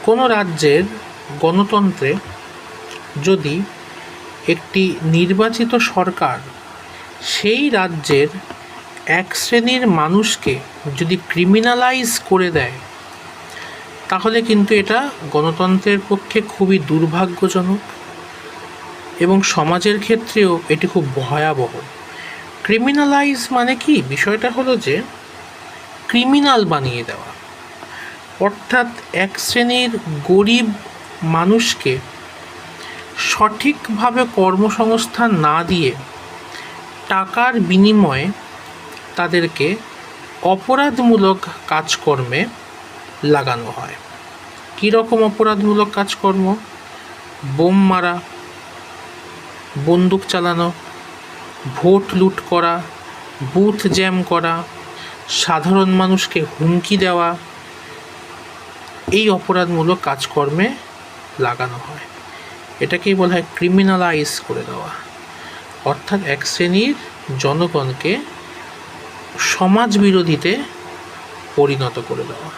কোনো রাজ্যের গণতন্ত্রে যদি একটি নির্বাচিত সরকার সেই রাজ্যের এক শ্রেণীর মানুষকে যদি ক্রিমিনালাইজ করে দেয়, তাহলে কিন্তু এটা গণতন্ত্রের পক্ষে খুবই দুর্ভাগ্যজনক এবং সমাজের ক্ষেত্রেও এটি খুব ভয়াবহ। ক্রিমিনালাইজ মানে কি? বিষয়টা হলো যে ক্রিমিনাল বানিয়ে দেওয়া, অর্থাৎ এক শ্রেণীর গরিব মানুষকে সঠিকভাবে কর্মসংস্থান না দিয়ে টাকার বিনিময়ে তাদেরকে অপরাধমূলক কাজকর্মে লাগানো হয়। কী রকম অপরাধমূলক কাজকর্ম? বোম মারা, বন্দুক চালানো, ভোট লুট করা, বুথ জ্যাম করা, সাধারণ মানুষকে হুমকি দেওয়া, এই অপরাধমূলক কাজকর্মে লাগানো হয়। এটাকেই বলা হয় ক্রিমিনালাইজ করে দেওয়া, অর্থাৎ এক শ্রেণীর জনগণকে সমাজ বিরোধীতে পরিণত করে দেওয়া।